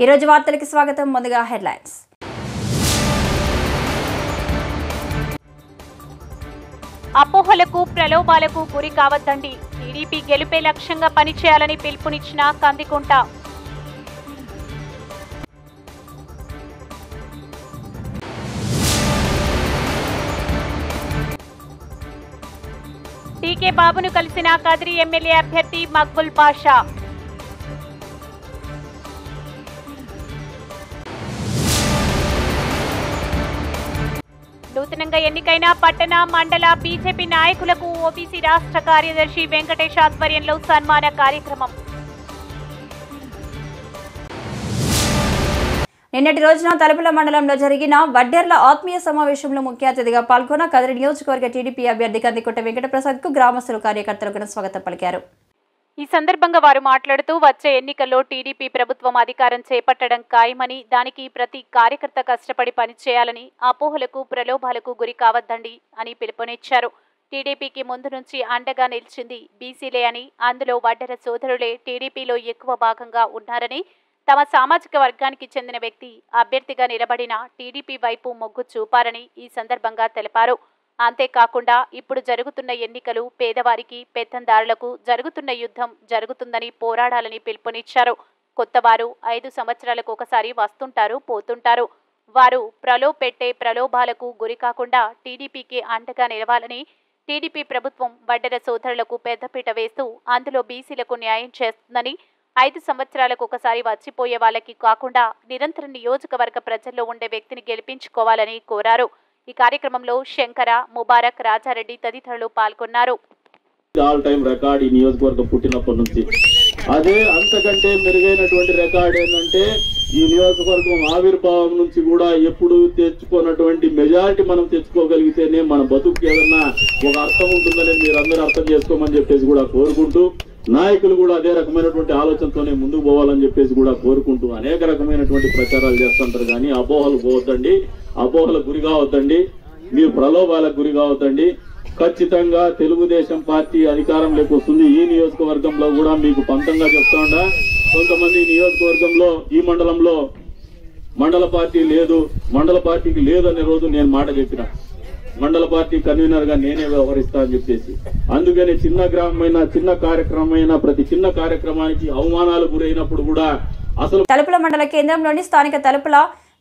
ఈ రోజు వార్తలకు స్వాగతం. ముందుగా హెడ్లైన్స్. అపోహలకు ప్రలోభాలకు గురి కావద్దండి. టీడీపీ గెలుపే లక్ష్యంగా పనిచేయాలని పిలుపునిచ్చిన కందికుంట. టీకే బాబును కలిసిన కదిరి ఎమ్మెల్యే అభ్యర్థి మక్బుల్ పాషా. నూతనంగా ఎన్నికైన పట్టణ మండల బీజేపీ నాయకులకు ఓబీసీ రాష్ట్ర కార్యదర్శి వెంకటేష్ ఆధ్వర్యంలో సన్మాన కార్యక్రమం. నిన్నటి రోజున తలుపుల మండలంలో జరిగిన వడ్డెర్ల ఆత్మీయ సమావేశంలో ముఖ్య అతిథిగా పాల్గొన్న కదిరి నియోజకవర్గ టీడీపీ అభ్యర్థి కందికుంట వెంకటప్రసాద్ కు గ్రామస్తులు కార్యకర్తలకు స్వాగతం పలికారు. ఈ సందర్భంగా వారు మాట్లాడుతూ వచ్చే ఎన్నికల్లో టీడీపీ ప్రభుత్వం అధికారం చేపట్టడం ఖాయమని, దానికి ప్రతి కార్యకర్త కష్టపడి పనిచేయాలని, అపోహలకు ప్రలోభాలకు గురి కావద్దండి అని పిలుపునిచ్చారు. టీడీపీకి ముందు నుంచి అండగా నిలిచింది బీసీలే అని, అందులో వడ్డెర సోదరులే టీడీపీలో ఎక్కువ భాగంగా ఉన్నారని, తమ సామాజిక వర్గానికి చెందిన వ్యక్తి అభ్యర్థిగా నిలబడిన టీడీపీ వైపు మొగ్గు చూపారని ఈ సందర్భంగా తెలిపారు. అంతేకాకుండా ఇప్పుడు జరుగుతున్న ఎన్నికలు పేదవారికి, పెత్తందారులకు జరుగుతున్న యుద్ధం జరుగుతుందని పోరాడాలని పిలుపునిచ్చారు. కొత్తవారు 5 సంవత్సరాలకు ఒకసారి వస్తుంటారు, పోతుంటారు. వారు పెట్టే ప్రలోభాలకు గురి కాకుండా టీడీపీకి అండగా నిలవాలని, టీడీపీ ప్రభుత్వం వడ్డెర సోదరులకు పెద్దపీట వేస్తూ అందులో బీసీలకు న్యాయం చేస్తుందని, 5 సంవత్సరాలకు ఒకసారి వచ్చిపోయే వాళ్ళకి కాకుండా నిరంతరం నియోజకవర్గ ప్రజల్లో ఉండే వ్యక్తిని గెలిపించుకోవాలని కోరారు. ఈ కార్యక్రమంలో శంకర, ముబారక్, రాజారెడ్డి తదితరులు పాల్గొన్నారు. ఆల్ టైం రికార్డ్ ఈ నియోజకవర్గం పుట్టినప్పటి నుంచి అదే అంతకంటే మెరుగైనటువంటి రికార్డ్ ఏంటంటే ఈ నియోజకవర్గం ఆవిర్భావం నుంచి కూడా ఎప్పుడు తెచ్చుకున్నటువంటి మెజారిటీ మనం తెచ్చుకోగలిగితేనే మన బతుకు ఏదన్నా ఒక అర్థం ఉంటుందని మీరందరూ అర్థం చేసుకోమని చెప్పేసి కూడా కోరుకుంటూ, నాయకులు కూడా అదే రకమైనటువంటి ఆలోచనతోనే ముందుకు పోవాలని చెప్పేసి కూడా కోరుకుంటూ అనేక రకమైనటువంటి ప్రచారాలు చేస్తుంటారు. కానీ అపోహలు పోవద్దండి, అపోహలకు గురి కావద్దండి, మీరు ప్రలోభాలకు గురి కావద్దండి. ఖచ్చితంగా తెలుగుదేశం పార్టీ అధికారంలోకి వస్తుంది. ఈ నియోజకవర్గంలో కూడా మీకు పంతంగా చెప్తాండా, కొంతమంది నియోజకవర్గంలో ఈ మండలంలో మండల పార్టీ లేదు, మండల పార్టీకి లేదనే రోజు నేను మాట చెప్పిన, మండల పార్టీ కన్వీనర్ గా నేనే వ్యవహరిస్తా అని చెప్పేసి. అందుకని చిన్న గ్రామమైన, చిన్న కార్యక్రమమైన, ప్రతి చిన్న కార్యక్రమానికి అవమానాలు గురైనప్పుడు కూడా అసలు తలుపుల మండల కేంద్రంలోని స్థానిక తలుపుల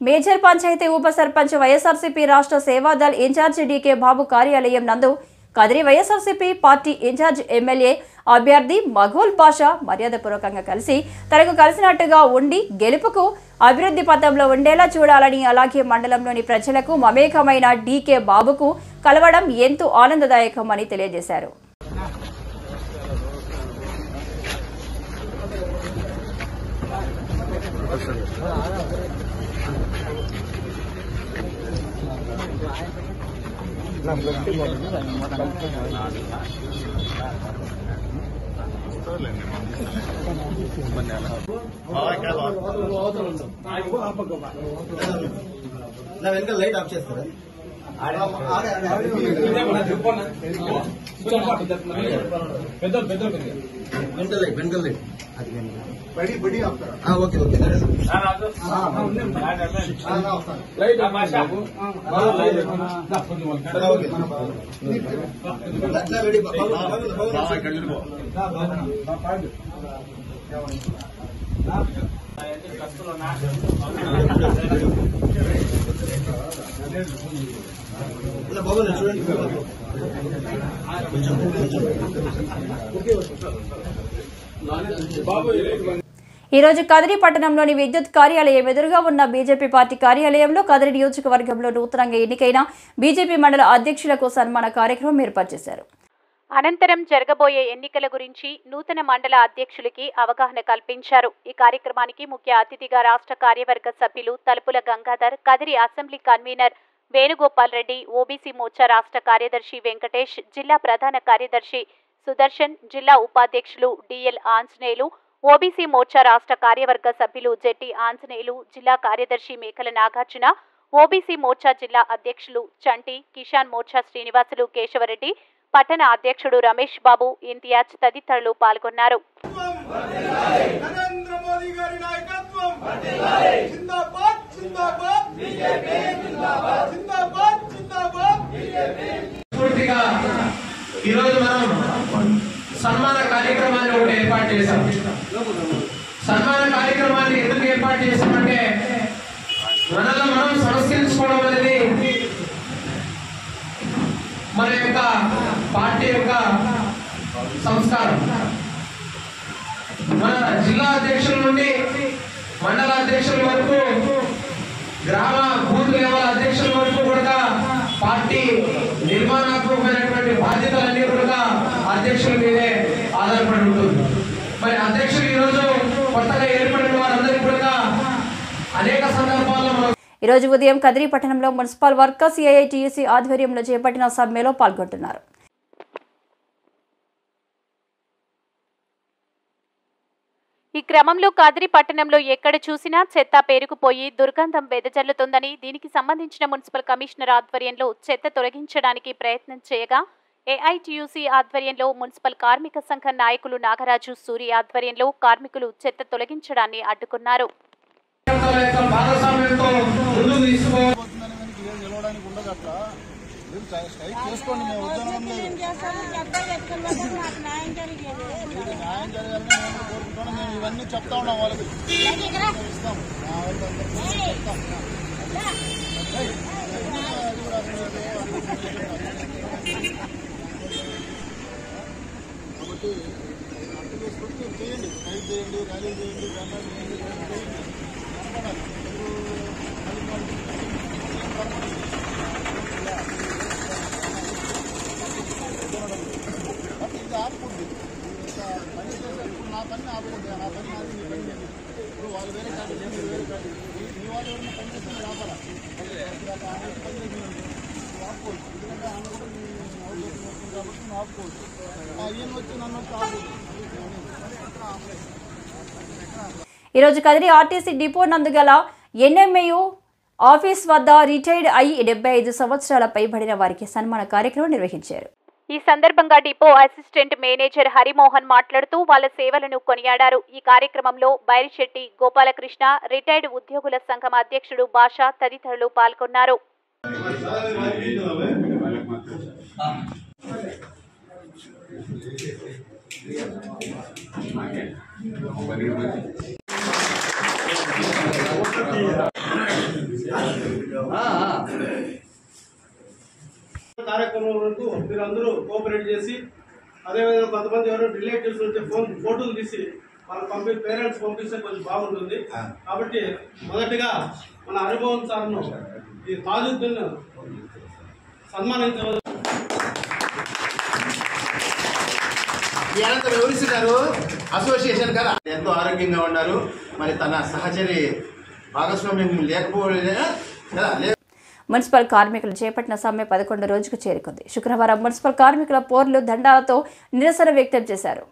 మేజర్ పంచాయతీ ఉప సర్పంచ్ వైఎస్ఆర్సీపీ రాష్ట్ర సేవాదళ్ ఇన్ఛార్జి డీకే బాబు కార్యాలయం నందు Kadiri YSRCP party incharge MLA అభ్యర్థి మక్బుల్ పాషా మర్యాదపూర్వకంగా కలిసి తనకు కలిసినట్టుగా ఉండి గెలుపుకు అభివృద్ధి పథంలో ఉండేలా చూడాలని, అలాగే మండలంలోని ప్రజలకు మమేకమైన డీకే బాబుకు కలవడం ఎంతో ఆనందదాయకమని తెలియజేశారు. వెనకాల లైట్ ఆఫ్ చేస్తారా? వెనకాల లైట్ ఓకే ఓకే బాబు చూడండి. ఈ రోజు కదిరి పట్టణంలోని విద్యుత్ కార్యాలయం ఎదురుగా ఉన్న బీజేపీ పార్టీ కార్యాలయంలో కదిరి నియోజకవర్గంలో నూతనంగా ఎన్నికైన బీజేపీ మండల అధ్యక్షులకు సన్మాన కార్యక్రమం ఏర్పాటు చేశారు. అనంతరం జరగబోయే ఎన్నికల గురించి నూతన మండల అధ్యక్షులకి అవగాహన కల్పించారు. ఈ కార్యక్రమానికి ముఖ్య అతిథిగా రాష్ట్ర కార్యవర్గ సభ్యులు తలుపుల Gangadhar, Kadiri assembly convener Venugopal Reddy, OBC Morcha రాష్ట్ర కార్యదర్శి వెంకటేష్, జిల్లా ప్రధాన కార్యదర్శి సుదర్శన్, జిల్లా ఉపాధ్యక్షులు డిఎల్ ఆంజనేయులు, ఓబీసీ మోర్చా రాష్ట్ర కార్యవర్గ సభ్యులు జెట్టి ఆంజనేయులు, జిల్లా కార్యదర్శి మేకల నాగార్జున, ఓబీసీ మోర్చా జిల్లా అధ్యక్షులు చంటి, కిసాన్ మోర్చా శ్రీనివాసులు, కేశవరెడ్డి, పట్టణ అధ్యక్షుడు రమేష్ బాబు, ఇంతియాజ్ తదితరులు పాల్గొన్నారు. ప్రభుత్వం జిందాబాద్ జిందాబాద్ బీజేపీ జిందాబాద్ జిందాబాద్ జిందాబాద్ బీజేపీ. పూర్తిగా ఈరోజు మనం సన్మాన కార్యక్రమాన్ని ఒకటి ఏర్పాటు చేశాం. సన్మాన కార్యక్రమాన్ని ఎందుకు ఏర్పాటు చేశామంటే మనలో మనం సంస్కరించుకోవడం అనేది మన యొక్క పార్టీ యొక్క సంస్కారం. మన జిల్లా అధ్యక్షుల నుండి మండల అధ్యక్షుల వరకు గ్రామ బూత్ లెవెల్ అధ్యక్షుల వరకు కూడా పార్టీ నిర్మాణాత్మకమైనటువంటి బాధ్యతలన్నీ కూడా అధ్యక్షుల మీదే ఆధారపడి ఉంటుంది. మరి అధ్యక్షులు ఈరోజు కొత్తగా ఏర్పడిన వారందరికీ కూడా అనేక సందర్భాల్లో ఈ రోజు ఉదయం కదిరి పట్టణంలో మున్సిపల్ వర్కర్స్ ఏఐటీయూసీ ఆధ్వర్యంలో చేపట్టిన సమ్మెలో పాల్గొంటున్నారు. ఈ క్రమంలో కదిరి పట్టణంలో ఎక్కడ చూసినా చెత్త పేరుకుపోయి దుర్గంధం వెదజల్లుతుందని, దీనికి సంబంధించిన మున్సిపల్ కమిషనర్ ఆధ్వర్యంలో చెత్త తొలగించడానికి ప్రయత్నం చేయగా ఏఐటీయూసీ ఆధ్వర్యంలో మున్సిపల్ కార్మిక సంఘ నాయకులు నాగరాజు, సూరి ఆధ్వర్యంలో కార్మికులు చెత్త తొలగించడాన్ని అడ్డుకున్నారు. చేసుకోండి, మేము ఉద్యోగం లేదు, న్యాయం జరగాలని మేము కోరుకుంటున్నాం. మేము ఇవన్నీ చెప్తా ఉన్నాం వాళ్ళకి, ఇస్తాం కాబట్టి అర్థం చేసుకుంటే చేయండి, ఫైట్ చేయండి, ర్యాలీ చేయండి, ధర్నా చేయండి. ఇది ఆపుకుంది పని చేసేటప్పుడు నా పని ఆపుకుంది, నా పని ఆపి మీ పని లేదు. ఇప్పుడు వాళ్ళు వేరే కాదు, మీరు వేరే కాదు, మీ వాళ్ళు ఎవరైనా పని చేస్తే రావాలా పని చేసి ఆపుకోవచ్చు. ఎందుకంటే ఆమె కూడా మీ అవకాశం వస్తుంది కాబట్టి నువ్వు ఆపుకోవచ్చు. ఈయన వచ్చి నన్ను వచ్చి ఆపుకోవచ్చు. ఈరోజు కదిరి ఆర్టీసీ డిపో నందుగల ఎన్ఎంఏయు ఆఫీస్ వద్ద రిటైర్డ్ అయి 75 సంవత్సరాల పైబడిన వారికి సన్మాన కార్యక్రమం నిర్వహించారు. ఈ సందర్భంగా డిపో అసిస్టెంట్ మేనేజర్ హరిమోహన్ మాట్లాడుతూ వాళ్ళ సేవలను కొనియాడారు. ఈ కార్యక్రమంలో బైరిశెట్టి గోపాలకృష్ణ, రిటైర్డ్ ఉద్యోగుల సంఘం అధ్యక్షుడు భాష తదితరులు పాల్గొన్నారు. కార్యక్రమం వరకు మీరు అందరూ కోఆపరేట్ చేసి, అదేవిధంగా కొంతమంది ఎవరైనా రిలేటివ్స్ వచ్చే ఫోటోలు తీసి వాళ్ళ పేరెంట్స్ పంపిస్తే కొంచెం బాగుంటుంది. కాబట్టి మొదటిగా మన హరిమోహన్ సార్ను ఈ తాజుద్దీన్ సన్మానించవచ్చు. ఎవరిస్తున్నారు అసోసియేషన్ కదా, ఎంతో ఆరోగ్యంగా ఉన్నారు. మరి తన సహచరి భాగస్వామ్యం లేకపోలే కదా. మున్సిపల్ కార్మికులు చేపట్టిన సమ్మె 11వ రోజుకు చేరుకుంది. శుక్రవారం మున్సిపల్ కార్మికుల పోర్లు దండాలతో నిరసన వ్యక్తం చేశారు.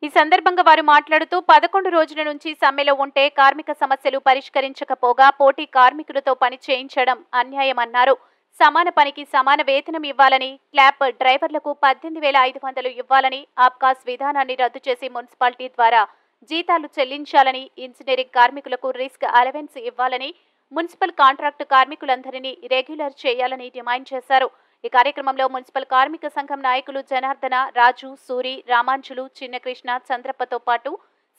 ఈ సందర్భంగా వారు మాట్లాడుతూ 11 రోజుల నుంచి సమ్మెలో ఉంటే కార్మిక సమస్యలు పరిష్కరించకపోగా పోటీ కార్మికులతో పని చేయించడం అన్యాయమన్నారు. సమాన పనికి సమాన వేతనం ఇవ్వాలని, క్లాప్ డ్రైవర్లకు 18,500 ఇవ్వాలని, ఆబ్కాస్ విధానాన్ని రద్దు చేసి మున్సిపాలిటీ ద్వారా జీతాలు చెల్లించాలని, ఇంజనీరింగ్ కార్మికులకు రిస్క్ అలవెన్స్ ఇవ్వాలని, మున్సిపల్ కాంట్రాక్టు కార్మికులందరినీ రెగ్యులర్ చేయాలని డిమాండ్ చేశారు. ఈ కార్యక్రమంలో మున్సిపల్ కార్మిక సంఘం నాయకులు జనార్దన, రాజు, సూరి, రామాంజులు, చిన్నకృష్ణ, చంద్రప్పతో పాటు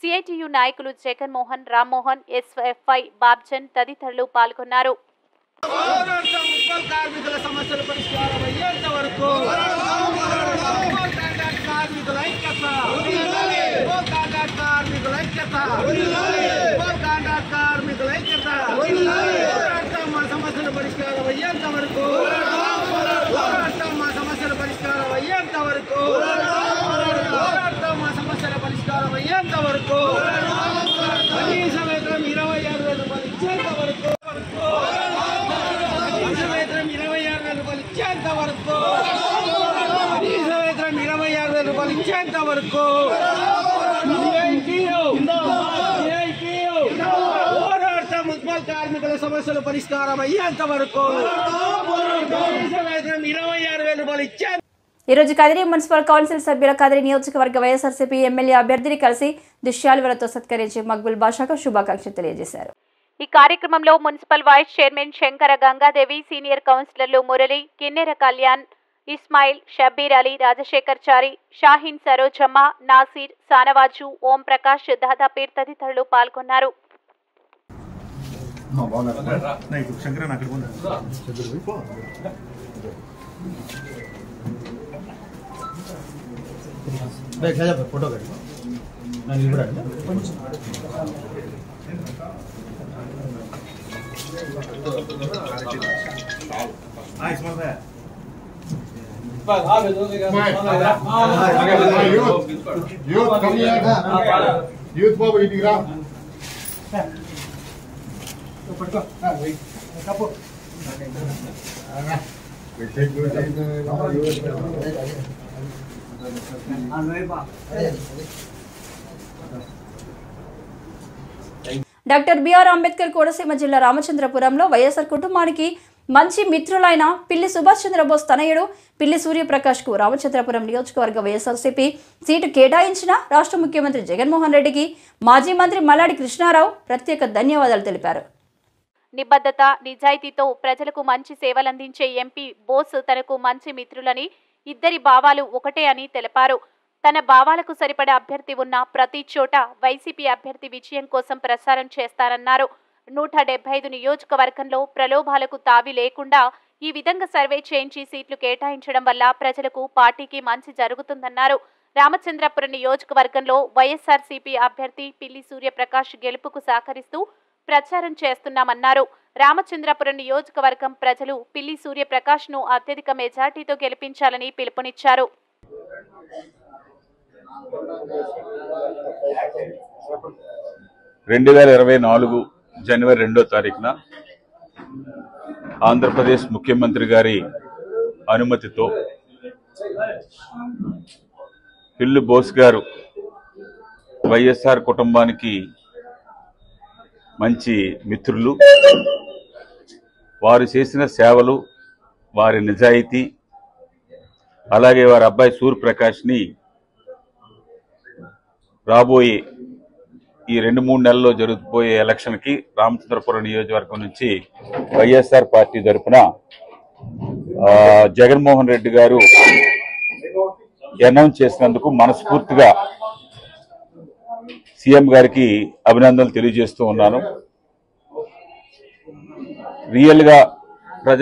సిఐటియు నాయకులు జగన్మోహన్, రామ్మోహన్, ఎస్ఎఫ్ఐ బాబ్జన్ తదితరులు పాల్గొన్నారు. కార్మికుల సమస్యల పరిష్కారం అయ్యేంత వరకు కార్మికుల ఐక్యత, కార్మికుల ఐక్యత, కార్మికుల ఐక్యత, మా సమస్యల పరిష్కారం అయ్యేంత వరకు, మా సమస్యల పరిష్కారం అయ్యేంత వరకు, మా సమస్యల పరిష్కారం అయ్యేంత వరకు, కనీస వేతనం 26,000 రూపాయలు ఇచ్చేంత వరకు, కనీస వేతనం 26,000 రూపాయలు ఇచ్చేంత వరకు, కనీస వేతనం 26,000 రూపాయలు ఇచ్చేంత వరకు మున్సిపల్ కార్మికుల సమస్యల పరిష్కారం అయ్యేంత వరకు కనీస వేతనం 26,000 రూపాయలు ఇచ్చేంత. ఈరోజు కదిరి మున్సిపల్ కౌన్సిల్ సభ్యుల కదిరి నియోజకవర్గ వైఎస్ఆర్సీపీ ఎమ్మెల్యే అభ్యర్థిని కలిసి దుశ్శాలువలతో సత్కరించి మక్బుల్ బాషాకు శుభాకాంక్షలు తెలియజేశారు. ఈ కార్యక్రమంలో municipal vice chairman Shankara Gangadevi, senior కౌన్సిలర్లు మురళి, కిన్నెర కళ్యాణ్, ఇస్మాయిల్, షబ్బీర్ అలీ, రాజశేఖర్ చారి, షాహీన్, సరోజమ్మ, నాసీర్, సానవాజు, ఓం ప్రకాష్, దాదాపీర్ తదితరులు పాల్గొన్నారు. యూత్ బాబు ఇంటికి రా. డాక్టర్ బిఆర్ అంబేద్కర్ కోనసీమ జిల్లా రామచంద్రపురంలో వైఎస్ఆర్ కుటుంబానికి మంచి మిత్రులైన పిల్లి సుభాష్ చంద్రబోస్ తనయుడు పిల్లి సూర్యప్రకాష్ కు రామచంద్రపురం నియోజకవర్గ వైఎస్ఆర్సీపీ సీటు కేటాయించిన రాష్ట్ర ముఖ్యమంత్రి జగన్మోహన్ రెడ్డికి మాజీ మంత్రి మల్లాడి కృష్ణారావు ప్రత్యేక ధన్యవాదాలు తెలిపారు. నిబద్ధత, నిజాయితీతో ప్రజలకు మంచి సేవలందించే ఎంపీ బోస్ తనకు మంచి మిత్రులని, ఇద్దరి భావాలు ఒకటే అని తెలిపారు. తన భావాలకు సరిపడ అభ్యర్థి ఉన్న ప్రతి చోట వైసీపీ అభ్యర్థి విజయం కోసం ప్రచారం చేస్తారన్నారు. 175 నియోజకవర్గంలో ప్రలోభాలకు తావి లేకుండా ఈ విధంగా సర్వే చేయించి సీట్లు కేటాయించడం వల్ల ప్రజలకు, పార్టీకి మంచి జరుగుతుందన్నారు. రామచంద్రపురం నియోజకవర్గంలో వైఎస్ఆర్సీపీ అభ్యర్థి పిల్లి సూర్యప్రకాష్ గెలుపుకు సహకరిస్తూ ప్రచారం చేస్తున్నామన్నారు. రామచంద్రపురం నియోజకవర్గం ప్రజలు పిల్లి సూర్యప్రకాష్ ను అత్యధిక మెజార్టీతో గెలిపించాలని పిలుపునిచ్చారు. 2024 జనవరి 2వ తారీఖున ఆంధ్రప్రదేశ్ ముఖ్యమంత్రి గారి అనుమతితో పిల్లి బోస్ గారు వైఎస్ఆర్ కుటుంబానికి మంచి మిత్రులు. వారు చేసిన సేవలు, వారి నిజాయితీ, అలాగే వారి అబ్బాయి సూర్యప్రకాష్ని రాబోయే ఈ 2-3 నెలల్లో జరుగుతుపోయే ఎలక్షన్కి రామచంద్రపురం నియోజకవర్గం నుంచి వైఎస్ఆర్ పార్టీ తరఫున జగన్మోహన్ రెడ్డి గారు అనౌన్స్ చేసినందుకు మనస్ఫూర్తిగా సీఎం గారికి అభినందనలు తెలియజేస్తూ ఉన్నాను. రియల్గా